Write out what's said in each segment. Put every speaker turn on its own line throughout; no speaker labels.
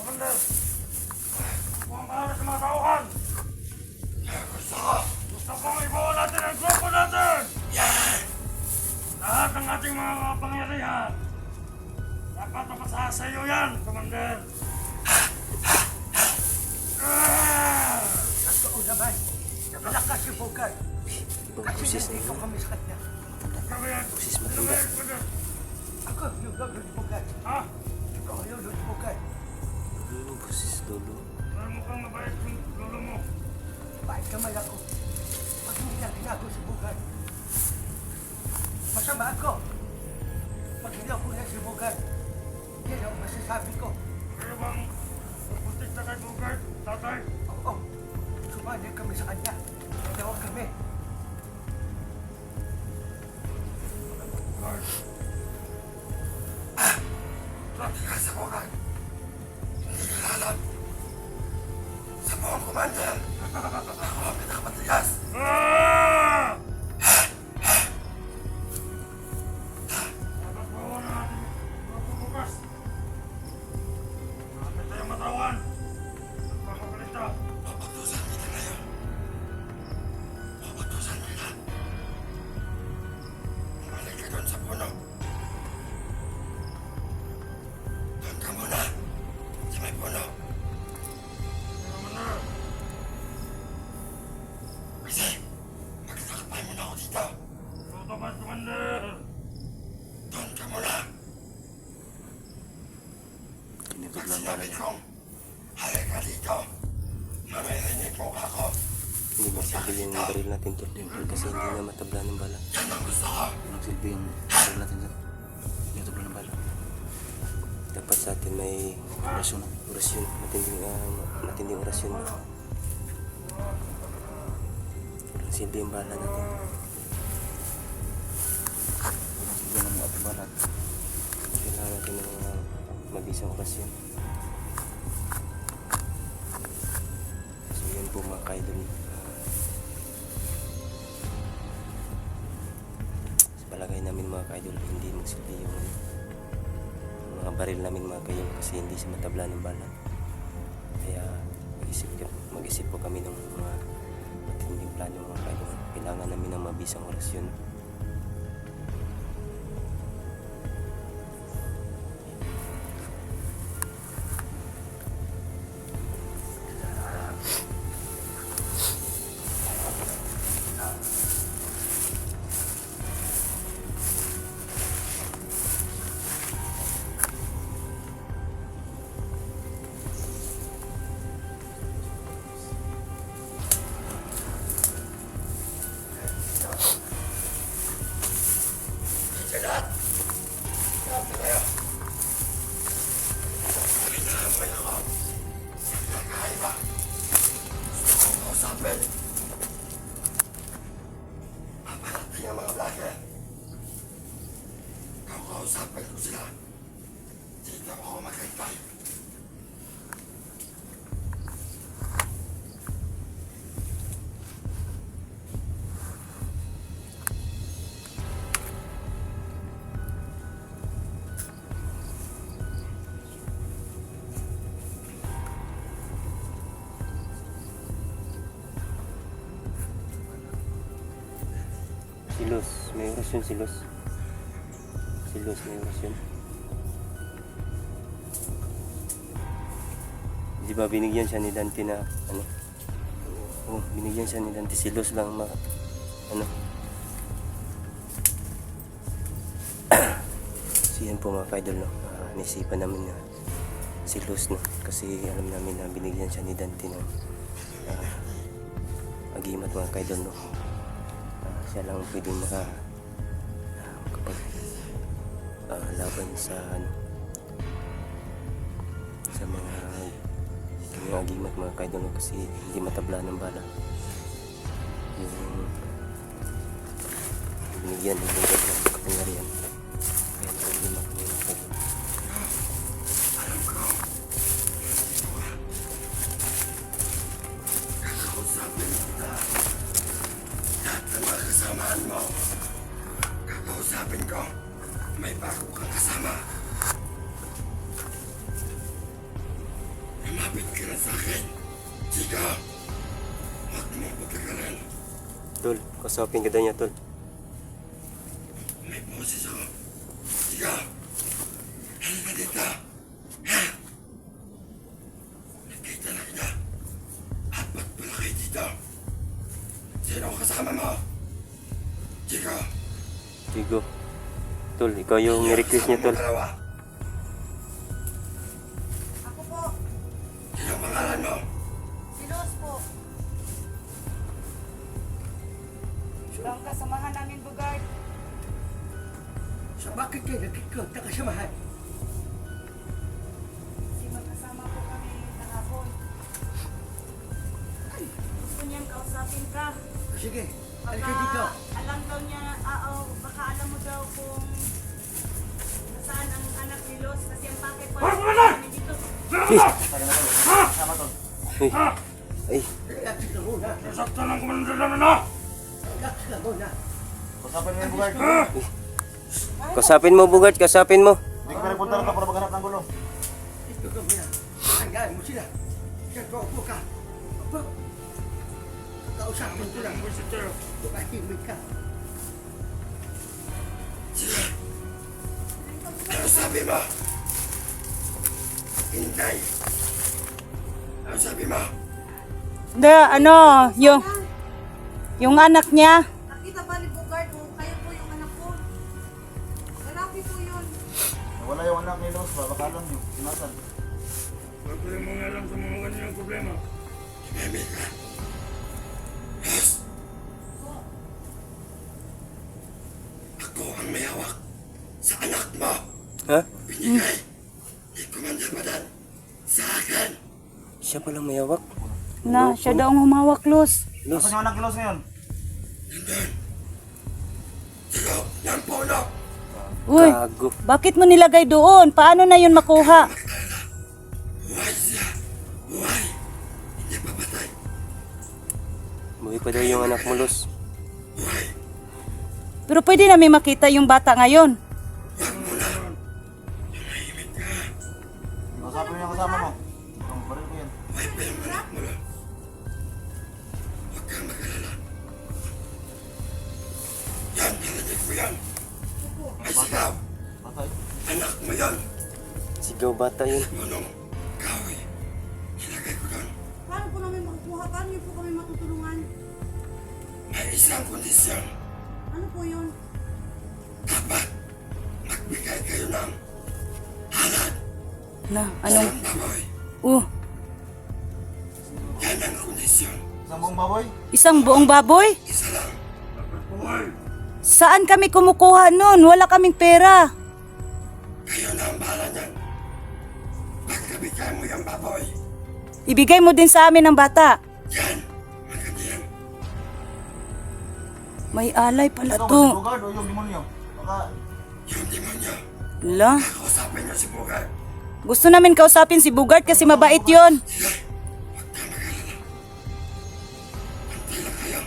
Commander! Ako ang bahala sa mga tauhan! Gusto kong ibuo natin ang grupo natin! Lahat ng ating mga kapangyarihan! Dapat mapasa sa iyo yan, Commander!
Totoo naman. Malakas si Bogart. Kasi nandito kami sa kanya.
Busis matanda.
Ako yung lolo ni Bogart.
Ha?
Ikaw yung lolo ni Bogart.
Lolo, busis, lolo.
Pero mukhang mabait yung lolo mo.
Bakit kamay ako? Pag hindi na tinago si Bogart. Masama ako. Pag hindi na si Bogart. Yan ang masasabi ko.
Kayo bang puputik na kay Bogart, tatay?
Oo. Sumali kami sa kanya. Tawag kami.
Bogart.
Lagi ka sa Bogart. Hindi ka alam. Sa mga commander. Ako ang pinakamatigas.
Ah! Dapat bawa na natin grupo bukas. Bakit tayo matawan? Nagpapapalita.
Papagdusan kita ngayon. Papagdusan kita. Bumalik ka doon sa puno. Doon ka muna. Sa may puno.
Commander!
Kasi, magtakapay mo na ako dito.
Luto ba, Commander?
Doon ka muna. Pag sinabi kong, halika dito. Mamirinig mo ako.
Hindi masigil yung baril natin to. Kasi hindi na matabla ng bala.
Yan ang gusto ko.
Magsilbi yung baril natin to. Hindi matabla ng bala. Dapat sa atin may orasyon. Orasyon. Matinding orasyon. Walang silbi yung bala natin. Walang silbi ng mga bala. Kailangan natin ng mga mabisang orasyon. So yun po mga kaidol. Sa palagay namin mga kaidol, hindi magsilbi yung mga baril namin mga kayo kasi hindi siya matabla ng bala. Kaya mag-isip po kami ng mga matinding plano mga kayo. Kailangan namin ng mabisang orasyon.
Jalat! Grabe kayo. Pinahamay ako. Nakakaiba. Gusto kong kausapin. Paparating ang mga vlogger. Kakausapin ko sila. Dito ako magkaitan.
Silos, may orasyon silos. Silos, may orasyon. Di ba binigyan siya ni Dante na ano? Oh, binigyan siya ni Dante silos lang ano? Siyan po mga kaidol no. Naisipan namin na silos no kasi alam namin na binigyan siya ni Dante ng agimat mga kaidol no. Siya lang pwedeng makapag laban sa ano, sa mga agimat mga kaidol kasi hindi matabla ng bala yung binigyan ng bugat ng kapangyarihan kaya nakagimat ng mga kaidol.
Kakausapin kita. Lahat ng mga kasamahan mo. Kakausapin ko. May bago kang kasama. Lumapit ka na sa akin. Chika, huwag mo pagkakalan.
Tol, kasapin ka daw niya, tol.
May boses ako. Chika, halika dito. Ha? Nakita na kita. Apat pala kayo dito. Sino ang kasama mo? Chika,
Tigo. Tol, ikaw yung ni-request niya, tol.
dalawa.
Ako po,
Sino ang pangalan mo?
si Los po. Ang kasamahan namin, Bugard.
Sa bakit kayo nakasamahan?
Kasi magkasama po kami kahapon. Gusto niyang kausapin ka.
Sige,
Baka
halika dito.
alam daw niya, baka alam mo daw kung nasaan ang anak ni Los. Kasi ang pakit pa namin dito.
Ay,
Relax ka muna.
Nasaktan ang komandante namin na!
Relax ka muna.
Usapin mo yung Bugard.
kasapin mo, Bugard, kasapin mo.
Hindi ka punta rito para maghanap ng gulo.
Ito ka muna. Hayaan mo sila. Diyan ka, upo ka. Upo. Kausapin ko lang. Tumahimik ka.
Ano sabi mo? Hintay. Ano sabi mo?
Yung anak niya.
Nakita ba ni Bugard o kayo po yung anak ko? Lalaki po yun.
Wala yung anak ni Los, baka alam niyo. Sinasan.
Huwag ko yung mga alam sa mga kanyang problema.
Tumimik ka. Yes. Ako ang may hawak sa anak mo.
Ha?
Binigay ni Commander Badan sa akin.
Siya palang may hawak.
Na, siya daw ang humawak, Los.
Los,
Nasaan yung anak ni Los ngayon?
Nandun. Sigaw ng puno.
Uy,
gago.
bakit mo nilagay doon? Paano na yun makuha?
Buhay siya. Buhay. Hindi pa patay.
Buhay pa daw yung anak mo, Los.
Buhay.
Pero pwede namin makita yung bata ngayon.
Huwag mo na. Tumahimik ka.
Usapin mo yung kasama mo. Ang baril ko yan.
Buhay pa yung anak mo lang. Huwag kang mag-alala. Yan, narinig mo yan. Ay sigaw.
Patay.
Anak mo yan.
Sigaw bata yun.
Punong kahoy. Ilagay ko doon.
Paano po namin makukuha? Paano niyo po kami matutulungan?
May isang kondisyon.
Ano po yun?
Dapat magbigay kayo ng halad
Na, anong?
ng baboy. Yan ang kondisyon.
Isang buong baboy?
Isang buong baboy?
Isa lang.
Buhay!
Saan kami kumukuha nun? Wala kaming pera.
Kayo na ang bahala niyan. Pagkabigay mo yung baboy.
Ibigay mo din sa amin ang bata.
Yan. Maganda yan.
May alay pala
Ito ba si
to.
Bugard o yung demonyo? Baka
Yung demonyo.
La,
Kausapin niyo si Bugay.
gusto namin kausapin si Bugard kasi mabait yon.
Sige. Huwag kang mag-alala. Hantay lang kayo.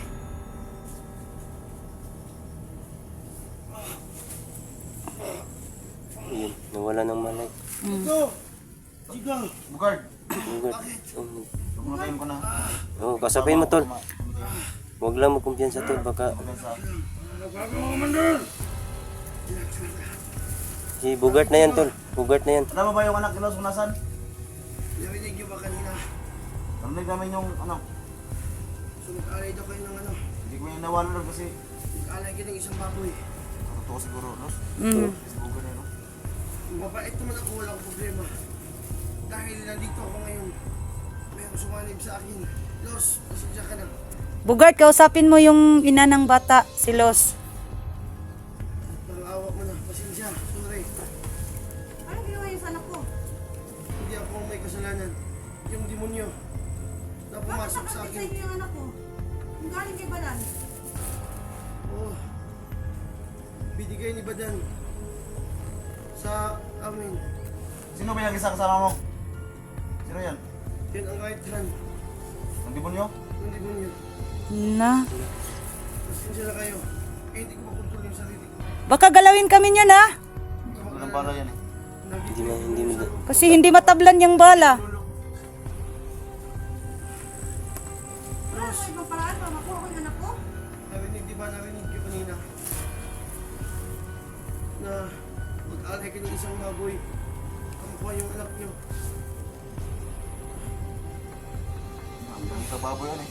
Yun, nawala ng malay.
Ito. Sigaw.
Bugard.
Bugard.
Tumulayin ko na.
Oo, kasapin mo, tol. Huwag lang mo kumpiyansa, tol. Baka
Nagbago mo, Commander!
si Bugard na yan, tol. Bugard na yan.
Alam mo ba yung anak ni Los kung nasan?
Narinig niyo ba kanina?
Narinig namin yung ano.
So nag-alay daw kayo ng ano.
Hindi ko yung nawala lang kasi
Nag-alay kayo ng isang baboy.
totoo siguro, Los.
Mm.
Si Bugard na yun, no?
Mabait naman ako, walang problema. Dahil nandito ako ngayon, mayroong sumanib sa akin. Los, pasensya ka na.
Bugard, kausapin mo yung ina ng bata, si Los.
Parang awa mo na. Pasensya. Sorry.
Ano ginawa niyo sa anak ko?
Hindi ako may kasalanan. Yung demonyo na
Bakit
pumasok sa
nakapit sa
akin.
inyo yung anak ko? Kung galing kay Balan,
Oo. Binigay ni Badan sa amin.
Sino ba yung isa kasama mo? Sino yan?
Yan ang right hand
Ang demonyo?
ng demonyo.
Na,
Pasensya na kayo. Eh, hindi ko makontrol yung sarili ko.
baka galawin kami niyan ha.
Walang para yan eh.
Hindi mo.
Kasi hindi matablan yung bala.
na mag-alay kayo ng isang baboy. Kamukha yung anak niyo.
Ang sa baboy yan eh.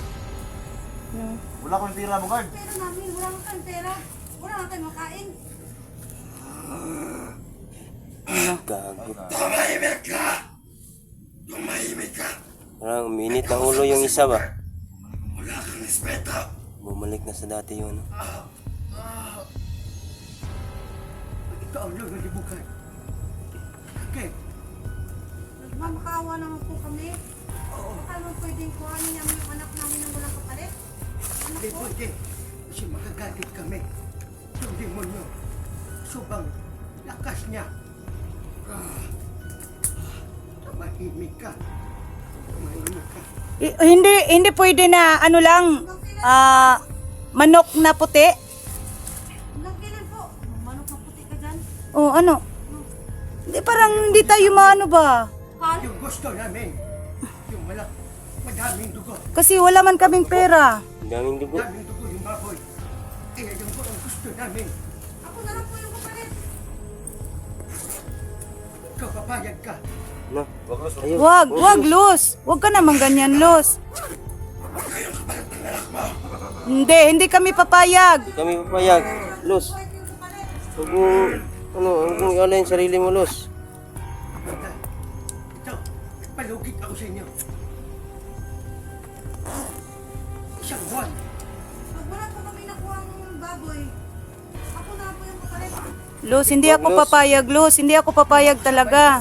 No.
Wala kami pira mo, guard.
Pera namin, wala kang kang pera. Wala kang tayong makain.
Gago.
Tumahimik ka! Tumahimik ka!
Parang minit ng ulo yung isa ba?
Wala kang respeto!
Bumalik na sa dati yun. No?
Ito ang lolo ni Bukay. Okay.
Nagmamakaawa naman po kami. Baka naman pwedeng kuhanin namin yung anak namin ng walang kapalit. Anak
Hindi
ko,
pwede. Kasi magagalit kami. Yung demonyo. Subang lakas niya. Tumahimik ka. Tumahimik ka.
Hindi pwede na ano lang, manok na puti.
hanggang kailan po? Manok na puti ka dyan.
O ano? Hindi, parang hindi tayo maano ba?
Hal?
Yung gusto namin. Yung madaming dugo.
Kasi wala man kaming pera.
Daming dugo.
Daming dugo yung baboy. Kaya yung ang gusto namin.
Ako na lang po yung kapalit.
Ikaw papayag ka.
No? Ayun.
Wag, Los. Wag ka naman ganyan, Los. Hindi kami papayag.
Kami papayag. Los. Huwag mo, huwag mong ialay yung sarili mo, Los.
Ito, palugit ako sa inyo. Isang buwan.
Pag wala po kami nakuha ng baboy, ako na po yung kapalit.
Los, hindi ako papayag, Los. Hindi ako papayag talaga.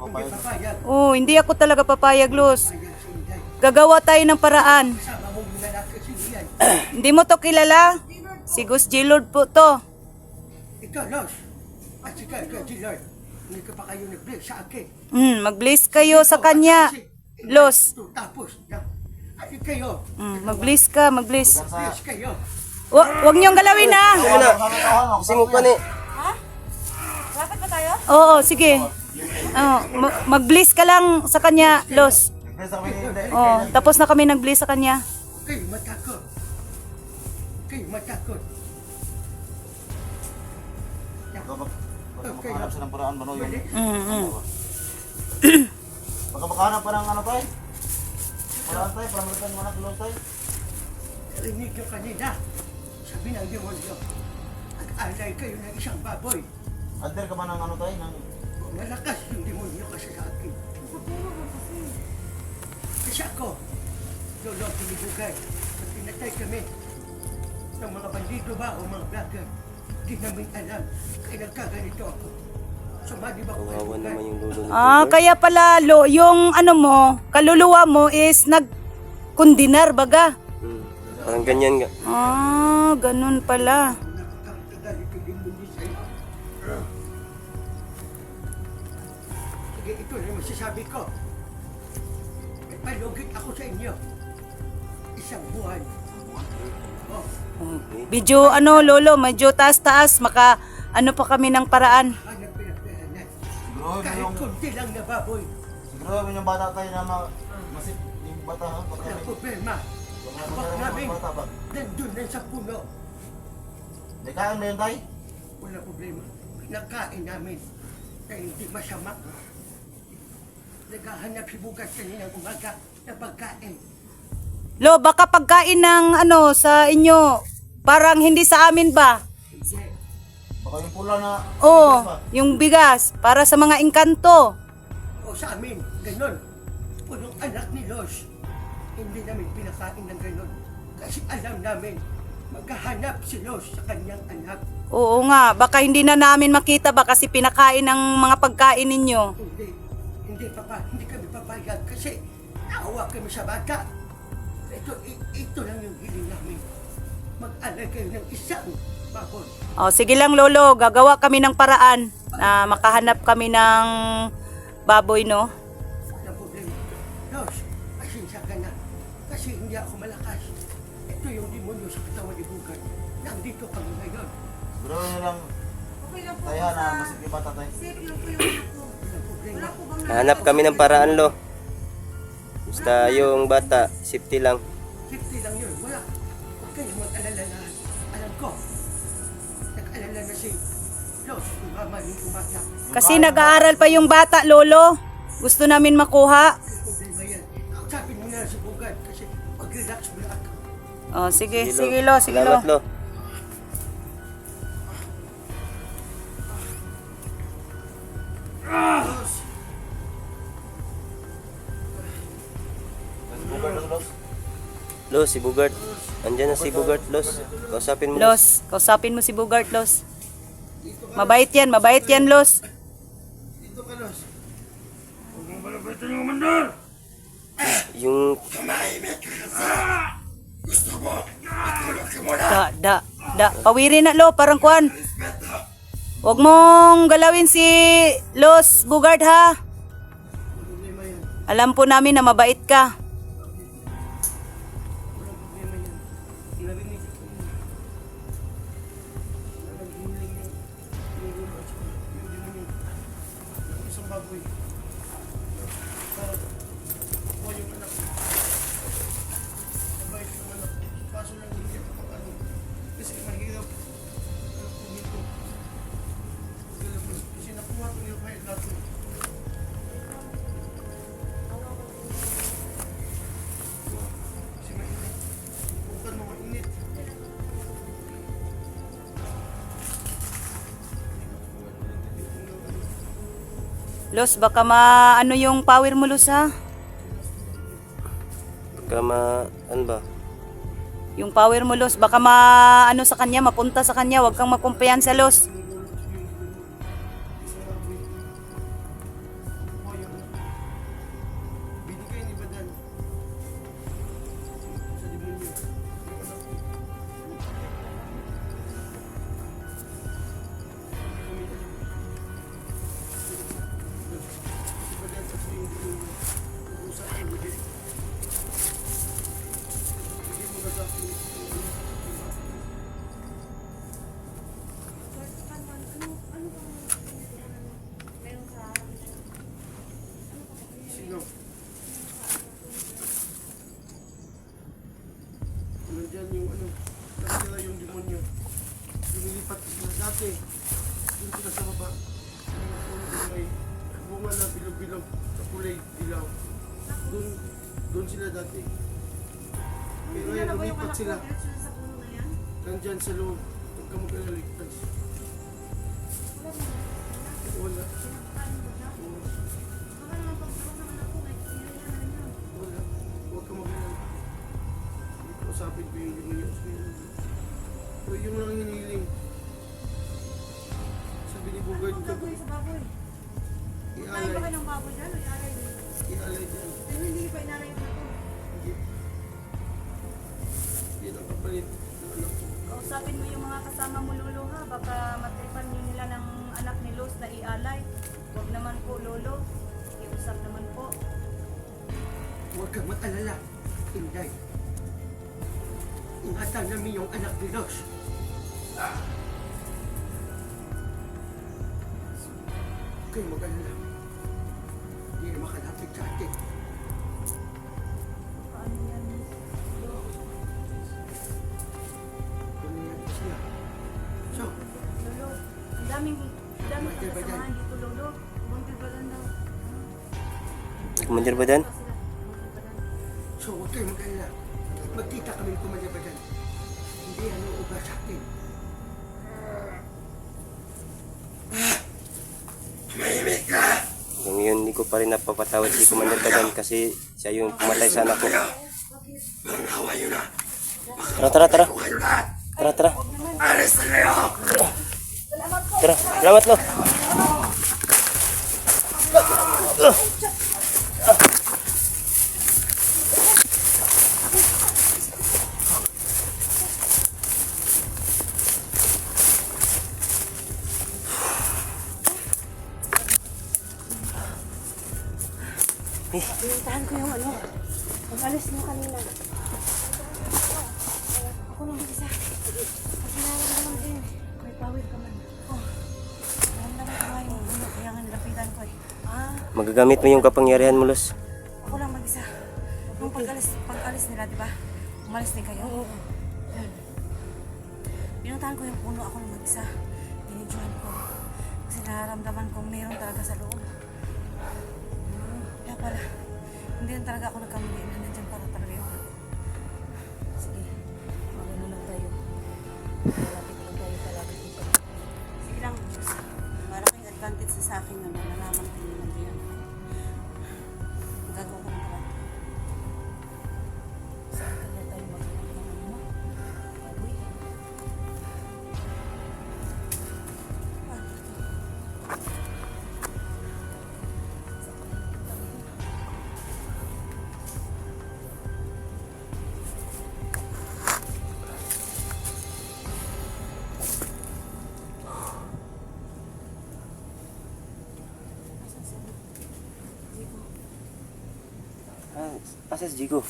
Hindi papayag.
Oh, hindi ako talaga papayag, Los.
Payag sa inday.
Gagawa tayo ng paraan.
Kasama mong lalaki si Ian.
Hindi mo to kilala? Si Gus G-Lord po to.
Ikaw, Los. At sika, ikaw, G-Lord. Hindi ka pa kayo nag-bless sa akin.
Mag-bless kayo sa kanya. Los.
Tapos, at kayo,
Mag-bless ka, mag-bless.
bless kayo.
Wag niyong galawin ha.
Sige na. Kasi mo pa ni.
Lapit ba tayo?
Oo, sige. Mag-bless ka lang sa kanya, Los.
Nagpresa kami hindi.
Oh, tapos na kami nag-bless sa kanya.
Kayo matakot. Kayo matakot.
Baka makahanap siya ng paraan ba no?
Pwede?
Baka makahanap pa ng ano tayo? Paraan tayo, para malitan mga tulong tayo.
Rinig nyo kanina. Sabi ng demonyo. Nag-alay kayo ng isang baboy.
Alter ka ba ng ano tayo? Ng...
Malakas yung demonyo kasi sa akin. Kasi ako, lolo pinibugay. Pag pinatay kami ng mga bandido ba o mga vlogger, di namin alam. Kaya nagkaganito ako. Sumali ba ko
Kawawa naman yung lulo ni
Kaya pala, yung ano mo, kaluluwa mo is nag-kundinar baga.
Parang ganyan nga.
Ganun pala.
Nakakagalit yung demonyo sa'yo. Sige, ito na yung masasabi ko. May palugit ako sa inyo. Isang buwan. Oh,
Medyo lolo, medyo taas-taas, ano pa kami ng paraan.
hanap pinagperanan.
Siguro
Kahit
yung...
kunti lang na baboy.
Siguro yung bata tayo na masip yung bata ha? Baka
Walang
may...
problema. Bak namin, nandun lang sa puno.
May kain ba yun tayo?
Walang problema. Pinakain namin na hindi masama. Naghahanap si Bukas kaninang umaga na pagkain.
Lo, baka pagkain ng sa inyo, parang hindi sa amin ba?
Hindi.
Baka yung pula na...
Oo, yung bigas, para sa mga engkanto.
O sa amin, ganon. Punong anak ni Los. Hindi namin pinakain ng ganon. Kasi alam namin, maghahanap si Los sa kanyang anak.
Oo nga, baka hindi na namin makita ba kasi pinakain ng mga pagkain ninyo.
Hindi hindi kami papayag kasi naawa kami sa bata. Ito lang yung hiling namin. Mag-alay kayo ng isang baboy.
Sige lang lolo, gagawa kami ng paraan na makahanap kami ng baboy, no?
Walang problema. Los, pasensya ka na. Kasi hindi ako malakas. Ito yung demonyo sa katawan ni Bugan. Nandito kami ngayon.
Siguro yun lang
Okay lang po
tayo
ako
na
sa...
masip yung bata tayo.
Safe lang po yung anak ko.
Walang problema.
Wala po bang
Hanap kami ng paraan, Lo. Basta yung bata, safety lang.
Safety lang yun. Wala. Huwag kayong mag-alala lahat. Alam ko. Nag-alala na si Los, mama yung kumaka.
Kasi nag-aaral pa yung bata, Lolo. Gusto namin makuha.
Problema yan. Sabi mo na sa bugad kasi mag-relax mo lang ako.
Oh, sige, Lo.
Salamat, Lo.
Los,
Los, si Bugart. Andyan na si Bugart, Los. Kausapin mo.
Los, kausapin mo si Bugart, Los. Mabait yan, Los.
dito ka, Los.
Huwag mong balabatin yung Commander!
Yung
Gusto mo, matulog ka muna.
Da. Pawirin na, Lo, parang kuan. Huwag mong galawin si Los Bugart, ha?
Problema yan.
Alam po namin na mabait ka.
Walang problema yan. Narinig ko yun. Naghiling yung ulo at saka yung demonyo. Yung isang baboy. Para kuha yung anak. Mabait yung anak. Kaso lang hindi ako makano. Kasi mahirap. Anak ko dito. Kasi nakuha ko yung kahit natin. Kasi mainit. Bukan mo mainit.
Los, baka maano yung power mo, Los, ha?
ano ba?
Yung power mo, Los, baka maano sa kanya, mapunta sa kanya. Huwag kang magkumpiyansa, Los.
Binigay ni Badan sa demonyo yung anak ko. Si Badan kasi yung demonyo. Nag-usap ko with it. Bigay mo na sa akin yung sino? Nandyan yung nakatira yung demonyo. Lumilipat sila dati. Doon sila sa baba. Yung puno na may bunga na bilog-bilog sa kulay dilaw. Doon sila dati. Pero yan, lumipat sila. Nandyan sa loob. Huwag ka mag-alaligtas. Wala. Wala. Huwag ka mag-alala. Kausapin ko yung demonyo. So yung lang hiniling. Sabi ni Bugard ka. Ialay. Ialay dyan. Hindi. Yan ang kapalit ng anak ko.
Kausapin mo yung mga kasama mo, Lolo, ha? Baka matripan nyo nila ng anak ni Los na ialay. Huwag naman po, Lolo. Iusap naman po.
Huwag kang mag-alala. Inday. Ingatan namin yung anak ni Los. Huwag kayong mag-alala. Hindi na makalapit sa atin.
Paano yan?
Ano yan sila? So,
Lolo, ang daming kasamahan dito, Lolo. Buntil ba lang daw?
Commander Badan?
huwag kayong mag-alala. Magkita kami ng kumanyabagan. Hindi ano uba sa atin.
Tumahimik ka.
Hanggang ngayon, hindi ko pa rin napapatawad si Commander Badan kasi siya yung pumatay sa anak ko.
Walang hawa yun na.
Tara.
Kayo lahat.
Tara.
Alis na kayo.
Tara. Salamat, Lo.
Pinuntahan ko yung ano. Pag-alis mo kanina. Ako nang mag-isa. Kasi nararamdaman din. May power ka man. Oh. Nararamdaman ko nga yung ano. Kaya nga nilapitan ko eh.
Magagamit mo yung kapangyarihan mo, Los.
Ako lang mag-isa. Nung pag-alis nila, di ba? Umalis din kayo. Oo. Yun. Pinuntahan ko yung puno. Ako lang mag-isa. Binidyohan ko. Kasi nararamdaman kong mayroon talaga sa loob. Kaya pala, hindi rin talaga ako nagkamali na nandiyan para talaga yung anak ko. Sige, magano lang tayo. Malapit lang tayo palagi dito. Sige lang, Diyos. Malaking advantage sa akin na nalaman ko yung nandiyan. Gagawa ko ng paraan. Saan kaya tayo maghanap ng ano mo? Baboy.
Asa si Jigo?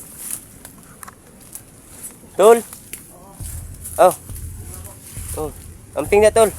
Tol? Oh. Oh. Amping na, Tol.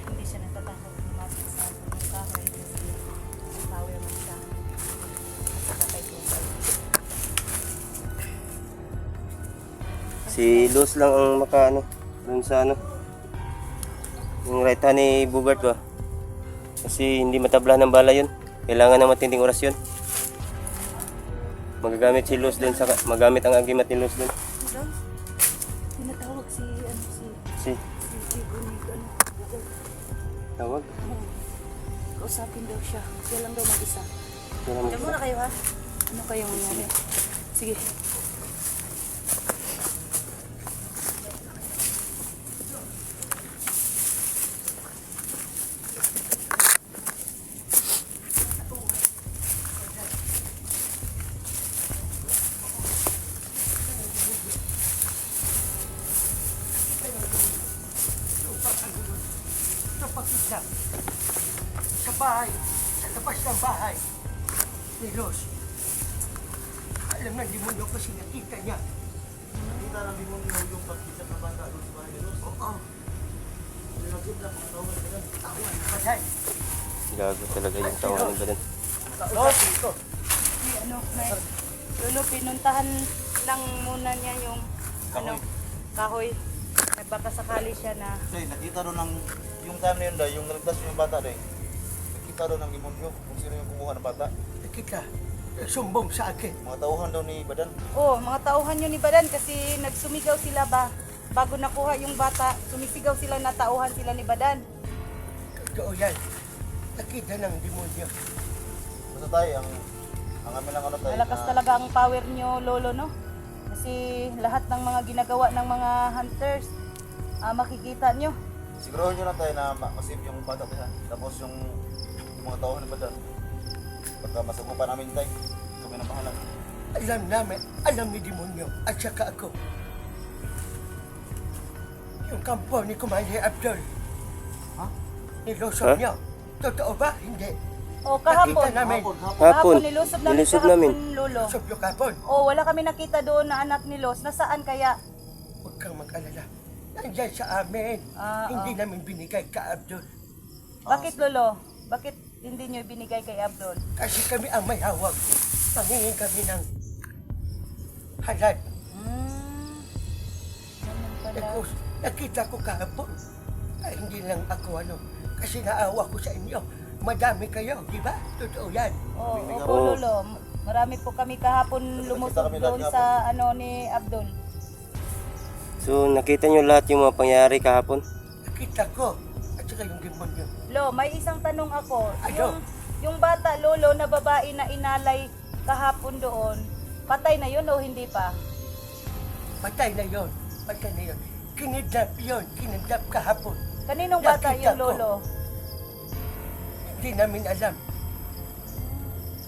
Hindi siya natatakot lumapit sa punong kahoy kasi ang power man siya at saka kay Tusay. Si Luz lang ang makaano dun sa ano. Yung right hand ni Bugart ba? Kasi hindi matabla ng bala yun. Kailangan ng matinding orasyon. Magagamit si Luz din sa magamit ang agimat ni Luz din.
Doon, tinatawag si
Si
Chico ni
tawag.
kausapin daw siya. Siya lang daw mag-isa.
Siya lang
Diyan muna kayo ha. Ano kayong nangyari? Sige.
Napakita sa bahay, sa labas ng bahay ni Los. Alam na demonyo kasi nakita niya.
Nakita ng demonyo yung pagkita ng bata doon sa bahay ni Luz.
Oo,
Nakita ng tawag nila.
tawan, patay.
Gago talaga yung tawa ng badan.
Kausapin ko.
Si ano, may Lolo, pinuntahan lang muna niya yung ano, kahoy. Ay baka sakali siya na
Day, nakita doon ng yung time na yun, Day, yung naligtas yung bata, Day. Nakita doon ng demonyo kung sino yung kumuha ng bata.
Nakita, sumbong sa akin.
Mga tauhan daw ni Badan.
oh, mga tauhan yun ni Badan kasi nagsumigaw sila ba bago nakuha yung bata, sumisigaw sila na tauhan sila ni Badan.
Totoo yan. Nakita ng demonyo.
Basta tayo, ang amin lang ano tayo.
Malakas talaga ang power nyo, Lolo, no? Kasi lahat ng mga ginagawa ng mga hunters, makikita nyo.
Siguro nyo lang tayo na masave yung bata tayo. Tapos yung mga tauhan ni Badan. Pagka masagupan namin tayo, kami na bahala.
Alam namin, alam ni demonyo at saka ako. Yung kampo ni Kumali Abdul.
Ha?
Nilusog niya. Totoo ba? Hindi.
O, kahapon.
Nakita namin.
Hapon.
Nilusob namin
Nilusob
kahapon,
namin.
Lolo.
Lusog yung kapon.
O, wala kami nakita doon na anak ni Los. Nasaan kaya?
Huwag kang mag-alala. Nandyan sa amin. Hindi namin binigay ka Abdul.
Bakit, Lolo? Bakit hindi nyo binigay kay Abdul?
Kasi kami ang may hawak. Pangingin kami ng halal.
Ganun pala.
Tapos nakita ko kahapon. Ay, hindi lang ako kasi naawa ko sa inyo. Madami kayo, di ba? Totoo yan.
Oo, opo,
Oo.
Lolo. Marami po kami kahapon lumusog
kami
doon
lahat
sa ano ni Abdul.
So nakita nyo lahat yung mga pangyari kahapon?
Nakita ko. At saka yung demonyo.
Lo, may isang tanong ako.
Ano?
Yung bata, Lolo, na babae na inalay kahapon doon, Patay na yun o hindi pa?
Patay na yon. Patay na yon. Kinidnap yon. Kinidnap kahapon.
Kaninong bata
Nakita
yung
ko.
lolo?
Hindi namin alam.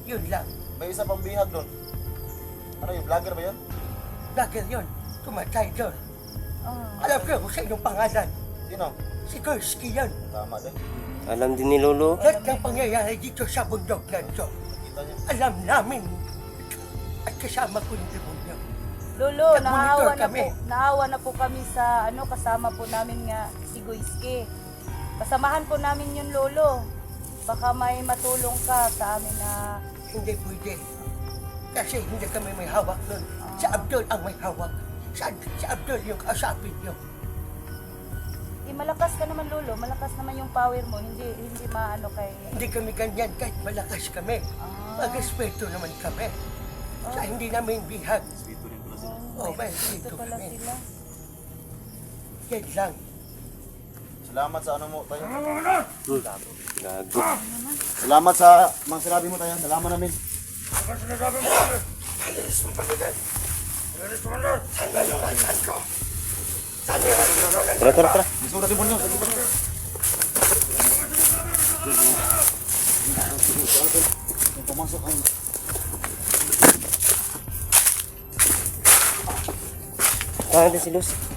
Yun lang.
May isa pang bihag doon. Ano yung vlogger ba yun?
Bakit yun? Tumatay doon.
Ah.
Alam ko kung sa inyong pangalan.
Sino?
Si Kurski yan.
Tama din.
Alam din ni Lolo.
Lahat ng pangyayari dito sa bundok na ito.
Kita niya.
Alam namin. At kasama ko yung demonyo.
Lolo,
Nag-monitor
naawa na po kami sa kasama po namin nga si Guiske. Kasamahan po namin yun, Lolo. Baka may matulong ka sa amin na
Hindi pwede. Kasi hindi kami may hawak nun. Si Abdul ang may hawak. Si Abdul yung kausapin niyo.
malakas ka naman, Lolo. Malakas naman yung power mo. Hindi maano kay...
Hindi kami ganyan kahit malakas kami. Mag-respeto naman kami. Sa hindi namin bihag. Oh, may
Dito
respeto
pala
kami.
sila.
Yan lang.
Salamat sa ano mo tayo.
Gago.
Salamat sa mga sinabi mo tayo. Nalaman namin.
Ano sinasabi mo?
Alis mo pagkagan.
Alis, Commander!
Saan yung kailan ko? Saan yung kailan ko?
Tara, tara, tara.
Gusto natin mo nyo. Pumasok ang...
Saan natin si Luz?